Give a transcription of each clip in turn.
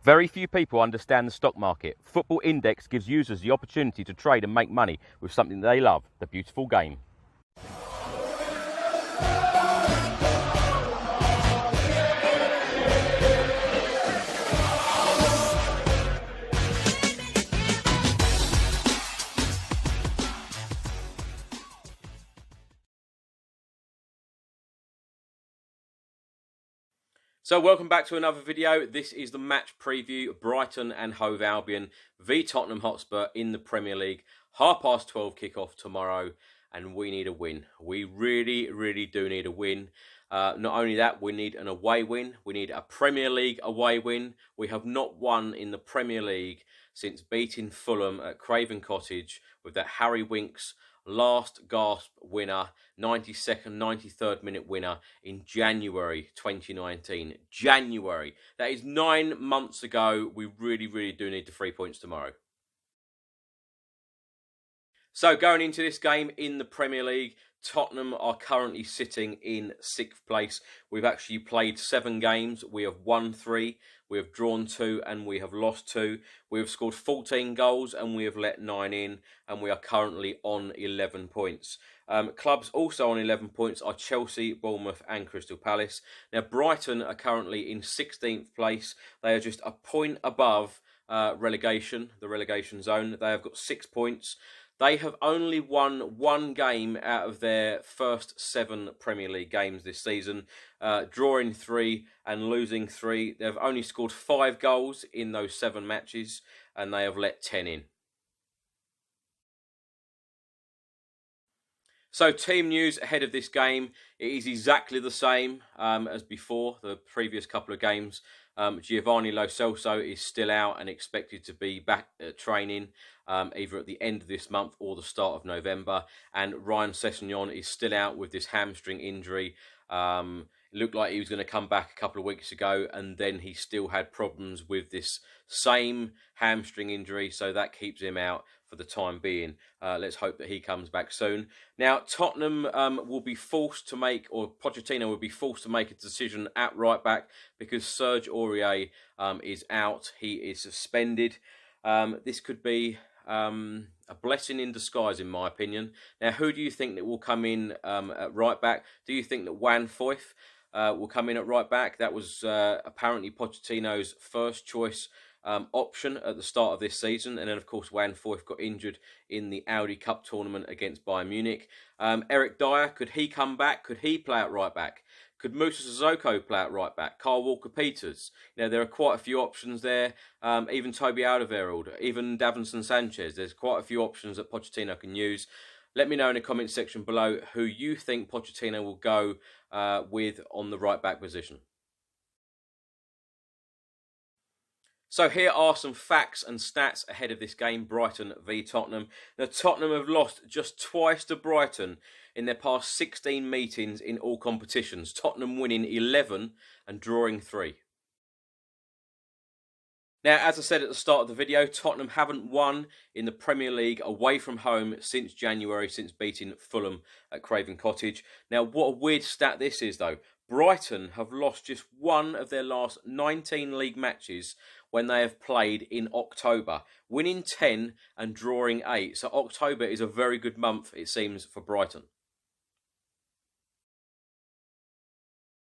Very few people understand the stock market. Football Index gives users the opportunity to trade and make money with something they love, the beautiful game. So welcome back to another video. This is the match preview. Brighton and Hove Albion v Tottenham Hotspur in the Premier League. 12:30 kickoff tomorrow, and we need a win. We really do need a win. Not only that, we need an away win. We need a Premier League away win. We have not won in the Premier League since beating Fulham at Craven Cottage with that Harry Winks last gasp winner, 92nd, 93rd minute winner in January 2019. January. That is 9 months ago. We really do need the 3 points tomorrow. So going into this game in the Premier League, Tottenham are currently sitting in 6th place. We've actually played 7 games. We have won 3, we have drawn 2, and we have lost 2. We have scored 14 goals and we have let 9 in, and we are currently on 11 points. Clubs also on 11 points are Chelsea, Bournemouth and Crystal Palace. Now Brighton are currently in 16th place. They are just a point above relegation, the relegation zone. They have got 6 points. They have only won 1 game out of their first 7 Premier League games this season, drawing 3 and losing 3. They've only scored 5 goals in those 7 matches, and they have let 10 in. So team news ahead of this game, it is exactly the same as before, the previous couple of games. Giovanni Lo Celso is still out and expected to be back at training either at the end of this month or the start of November. And Ryan Sessegnon is still out with this hamstring injury. It looked like he was going to come back a couple of weeks ago, and then he still had problems with this same hamstring injury, so that keeps him out for the time being. Let's hope that he comes back soon. Now, Tottenham will be forced to make, or Pochettino will be forced to make a decision at right back because Serge Aurier is out. He is suspended. This could be a blessing in disguise, in my opinion. Now, who do you think that will come in at right back? Do you think that Juan Foyth will come in at right back? That was apparently Pochettino's first choice option at the start of this season, and then of course Juan Foyth got injured in the Audi Cup tournament against Bayern Munich. Eric Dyer, could he come back? Could he play at right back? Could Musa Sissoko play at right back? Kyle Walker-Peters? You know, there are quite a few options there. Even Toby Alderweireld, even Davinson Sanchez. There's quite a few options that Pochettino can use. Let me know in the comment section below who you think Pochettino will go with on the right back position. So here are some facts and stats ahead of this game, Brighton v Tottenham. Now, Tottenham have lost just twice to Brighton in their past 16 meetings in all competitions. Tottenham winning 11 and drawing 3. Now, as I said at the start of the video, Tottenham haven't won in the Premier League away from home since January, since beating Fulham at Craven Cottage. Now, what a weird stat this is, though. Brighton have lost just 1 of their last 19 league matches when they have played in October, winning 10 and drawing 8. So October is a very good month, it seems, for Brighton.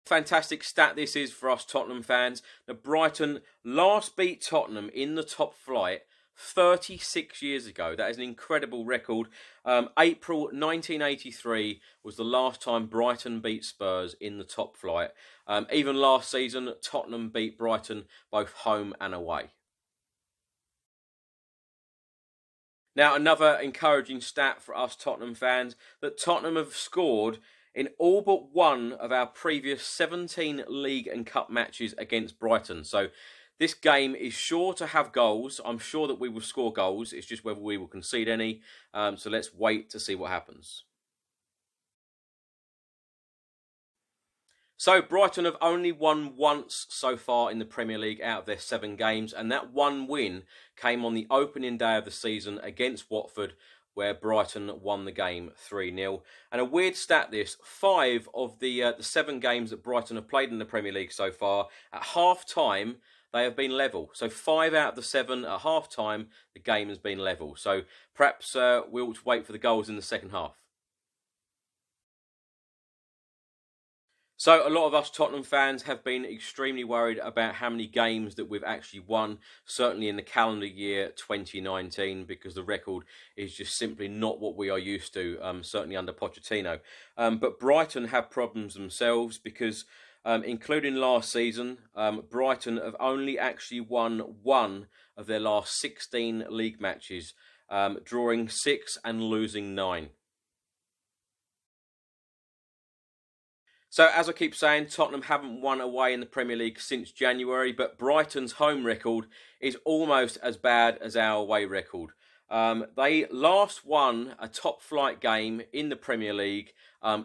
Fantastic stat this is for us Tottenham fans. Now, Brighton last beat Tottenham in the top flight 36 years ago. That is an incredible record. April 1983 was the last time Brighton beat Spurs in the top flight. Even last season, Tottenham beat Brighton both home and away. Now, another encouraging stat for us Tottenham fans, that Tottenham have scored in all but 1 of our previous 17 league and cup matches against Brighton. So this game is sure to have goals. I'm sure that we will score goals. It's just whether we will concede any. So let's wait to see what happens. So Brighton have only won once so far in the Premier League out of their 7 games, and that one win came on the opening day of the season against Watford, where Brighton won the game 3-0. And a weird stat this, 5 of the 7 games that Brighton have played in the Premier League so far, at half-time, they have been level. So 5 out of the 7 at half time, the game has been level. So perhaps we ought to wait for the goals in the second half. So a lot of us Tottenham fans have been extremely worried about how many games that we've actually won, certainly in the calendar year 2019, because the record is just simply not what we are used to, certainly under Pochettino. But Brighton have problems themselves because, including last season, Brighton have only actually won 1 of their last 16 league matches, drawing 6 and losing 9. So, as I keep saying, Tottenham haven't won away in the Premier League since January, but Brighton's home record is almost as bad as our away record. They last won a top-flight game in the Premier League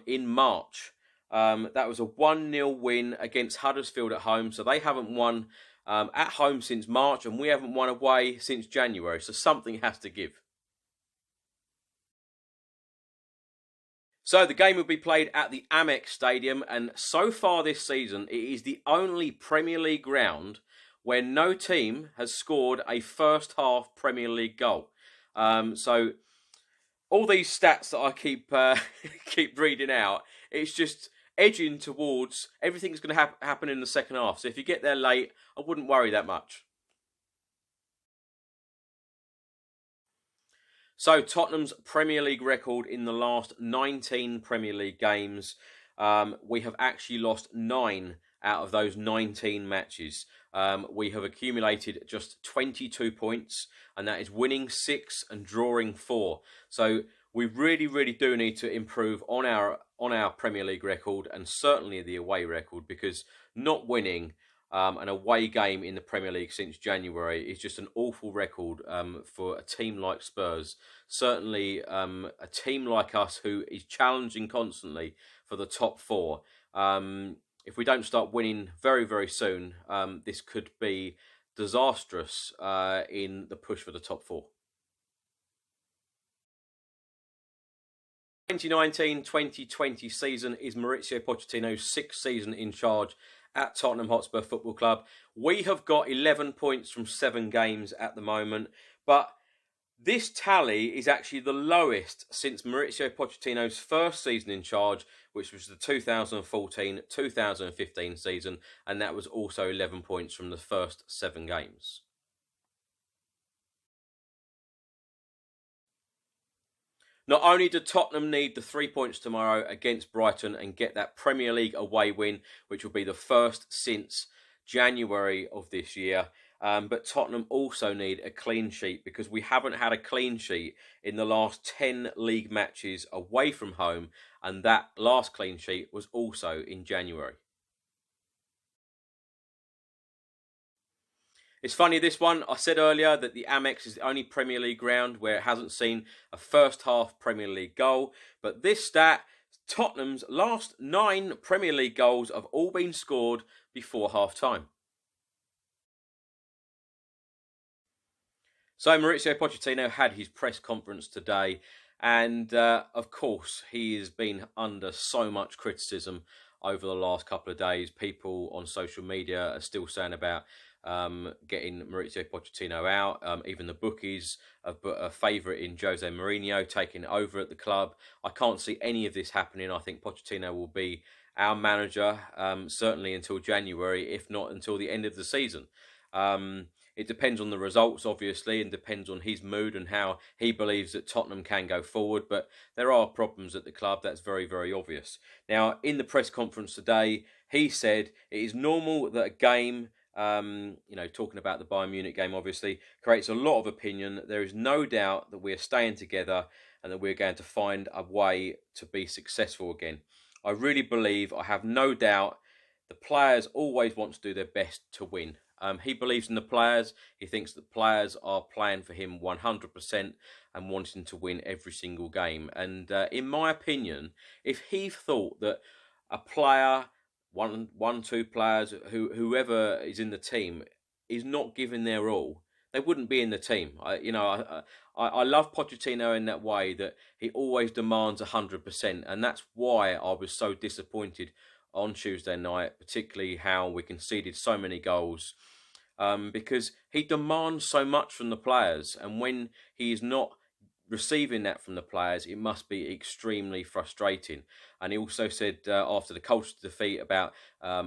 in March. That was a 1-0 win against Huddersfield at home, so they haven't won at home since March, and we haven't won away since January, so something has to give. So the game will be played at the Amex Stadium, and so far this season, it is the only Premier League ground where no team has scored a first half Premier League goal. So all these stats that I keep reading out, it's just edging towards everything's going to happen in the second half. So if you get there late, I wouldn't worry that much. So Tottenham's Premier League record in the last 19 Premier League games, we have actually lost 9 out of those 19 matches. We have accumulated just 22 points, and that is winning 6 and drawing 4. So we really do need to improve on our Premier League record, and certainly the away record, because not winning an away game in the Premier League since January is just an awful record for a team like Spurs. Certainly a team like us who is challenging constantly for the top 4. If we don't start winning very soon, this could be disastrous in the push for the top 4. 2019-2020 season is Mauricio Pochettino's 6th season in charge at Tottenham Hotspur Football Club. We have got 11 points from 7 games at the moment, but this tally is actually the lowest since Mauricio Pochettino's first season in charge, which was the 2014-2015 season, and that was also 11 points from the first 7 games. Not only do Tottenham need the 3 points tomorrow against Brighton and get that Premier League away win, which will be the first since January of this year, but Tottenham also need a clean sheet, because we haven't had a clean sheet in the last 10 league matches away from home, and that last clean sheet was also in January. It's funny, this one, I said earlier that the Amex is the only Premier League ground where it hasn't seen a first half Premier League goal. But this stat, Tottenham's last 9 Premier League goals have all been scored before half time. So Mauricio Pochettino had his press conference today, and of course he has been under so much criticism over the last couple of days. People on social media are still saying about getting Mauricio Pochettino out. Even the bookies have put a favourite in Jose Mourinho taking over at the club. I can't see any of this happening. I think Pochettino will be our manager, certainly until January, if not until the end of the season. It depends on the results, obviously, and depends on his mood and how he believes that Tottenham can go forward. But there are problems at the club. That's very obvious. Now, in the press conference today, he said it is normal that a game, talking about the Bayern Munich game, obviously, creates a lot of opinion. There is no doubt that we're staying together and that we're going to find a way to be successful again. I really believe, I have no doubt, the players always want to do their best to win. He believes in the players. He thinks that players are playing for him 100% and wanting to win every single game. And in my opinion, if he thought that a player, two players, whoever is in the team, is not giving their all, they wouldn't be in the team. I love Pochettino in that way, that he always demands 100%, and that's why I was so disappointed on Tuesday night, particularly how we conceded so many goals. because he demands so much from the players, and when he is not receiving that from the players, it must be extremely frustrating. And he also said after the Colchester defeat about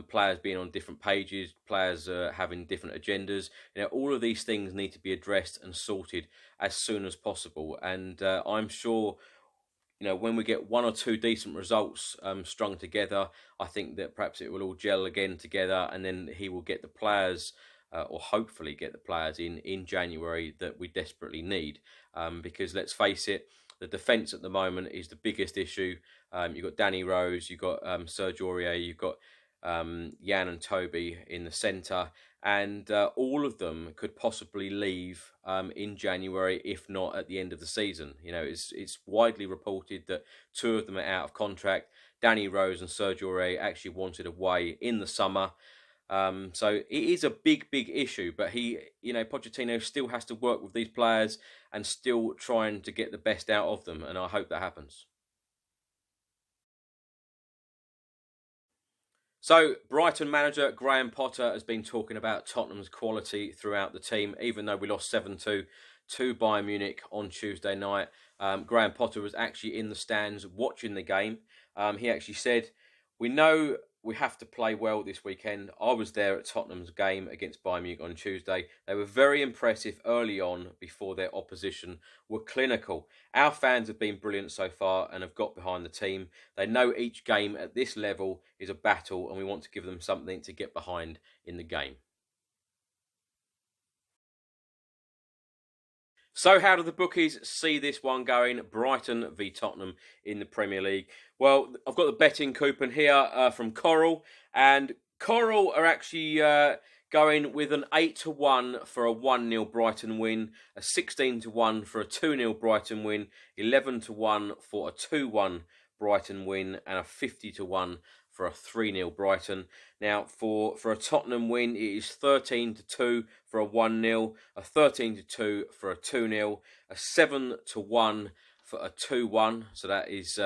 players being on different pages, players having different agendas. All of these things need to be addressed and sorted as soon as possible. And I'm sure, when we get one or two decent results strung together, I think that perhaps it will all gel again together, and then he will get the players, or hopefully get the players in January that we desperately need. Because let's face it, the defence at the moment is the biggest issue. You've got Danny Rose, you've got Serge Aurier, you've got Jan and Toby in the centre, and all of them could possibly leave in January, if not at the end of the season. It's widely reported that two of them are out of contract. Danny Rose and Serge Aurier actually wanted away in the summer. So it is a big issue, but Pochettino still has to work with these players and still trying to get the best out of them, and I hope that happens. So, Brighton manager Graham Potter has been talking about Tottenham's quality throughout the team, even though we lost 7-2 to Bayern Munich on Tuesday night. Graham Potter was actually in the stands watching the game. He actually said, "We know we have to play well this weekend. I was there at Tottenham's game against Bayern Munich on Tuesday. They were very impressive early on before their opposition were clinical. Our fans have been brilliant so far and have got behind the team. They know each game at this level is a battle, and we want to give them something to get behind in the game." So how do the bookies see this one going? Brighton v Tottenham in the Premier League. Well, I've got the betting coupon here from Coral, and Coral are actually going with an 8-1 for a 1-0 Brighton win, a 16-1 for a 2-0 Brighton win, 11-1 for a 2-1 Brighton win, and a 50-1 for a 3-0 Brighton. Now, for a Tottenham win, it is 13-2 for a 1-0, a 13-2 for a 2-0, a 7-1 for a 2-1. So that is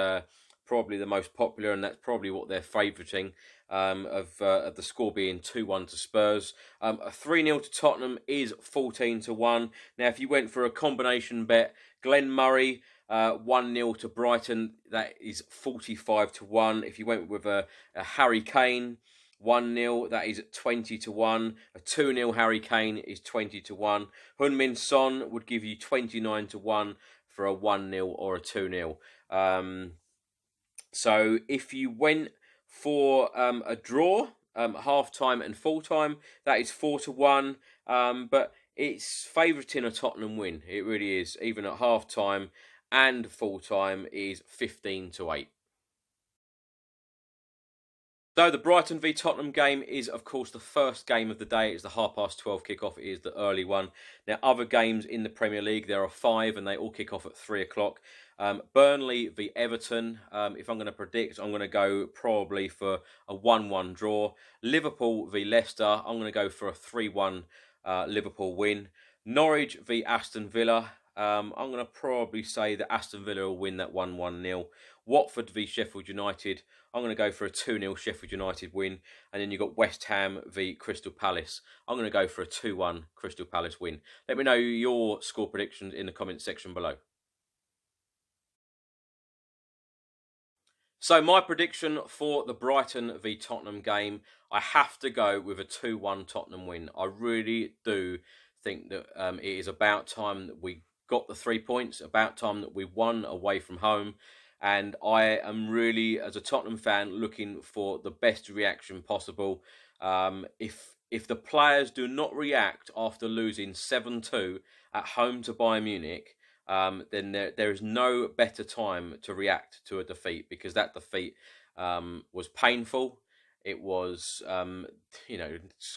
probably the most popular, and that's probably what they're favouriting, of the score being 2-1 to Spurs. A 3-0 to Tottenham is 14-1. Now, if you went for a combination bet, Glenn Murray, 1-0 to Brighton, that is 45-1. If you went with a Harry Kane, 1-0, that is 20-1. A 2-0 Harry Kane is 20-1. Heung-min Son would give you 29-1 for a 1-0 or a 2-0. So if you went for a draw, half-time and full-time, that is 4-1. But it's favouriting a Tottenham win. It really is. Even at half-time and full-time is 15-8. So the Brighton v Tottenham game is, of course, the first game of the day. It's the 12:30 kickoff. It is the early one. Now, other games in the Premier League, there are 5, and they all kick off at 3 o'clock. Burnley v Everton. If I'm going to predict, I'm going to go probably for a 1-1 draw. Liverpool v Leicester. I'm going to go for a 3-1 Liverpool win. Norwich v Aston Villa. I'm going to probably say that Aston Villa will win that 1-1-0. Watford v Sheffield United. I'm going to go for a 2-0 Sheffield United win. And then you've got West Ham v Crystal Palace. I'm going to go for a 2-1 Crystal Palace win. Let me know your score predictions in the comments section below. So my prediction for the Brighton v Tottenham game, I have to go with a 2-1 Tottenham win. I really do think that it is about time that we got the 3 points, about time that we won away from home. And I am really, as a Tottenham fan, looking for the best reaction possible. If the players do not react after losing 7-2 at home to Bayern Munich, then there is no better time to react to a defeat, because that defeat was painful. It was,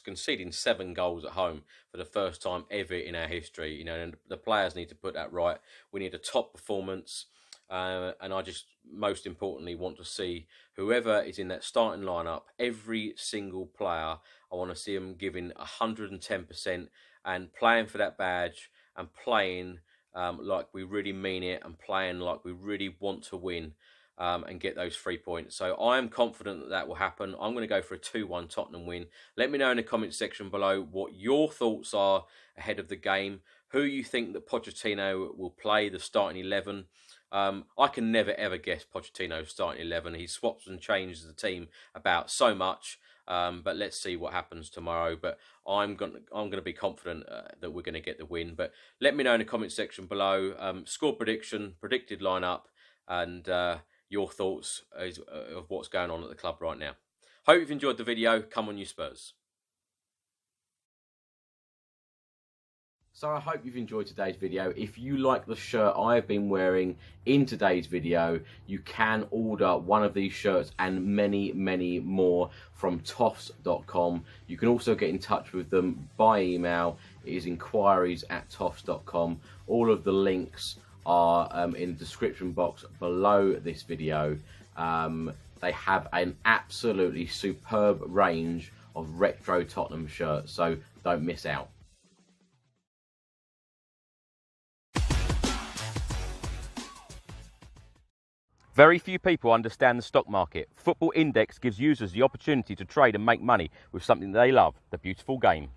conceding 7 goals at home for the first time ever in our history. And the players need to put that right. We need a top performance. And I just, most importantly, want to see whoever is in that starting lineup, every single player, I want to see them giving 110% and playing for that badge and playing like we really mean it and playing like we really want to win. and get those 3 points. So I am confident that that will happen. I'm going to go for a 2-1 Tottenham win. Let me know in the comment section below what your thoughts are ahead of the game, who you think that Pochettino will play, the starting 11. I can never ever guess Pochettino's starting 11. He swaps and changes the team about so much. But let's see what happens tomorrow. But I'm gonna be confident that we're going to get the win. But let me know in the comment section below score prediction, predicted lineup, and your thoughts of what's going on at the club right now. Hope you've enjoyed the video. Come on, you Spurs. So I hope you've enjoyed today's video. If you like the shirt I've been wearing in today's video, you can order one of these shirts and many, many more from toffs.com. You can also get in touch with them by email. It is enquiries@toffs.com. All of the links are in the description box below this video. They have an absolutely superb range of retro Tottenham shirts, so don't miss out. Very few people understand the stock market. Football Index gives users the opportunity to trade and make money with something they love, the beautiful game.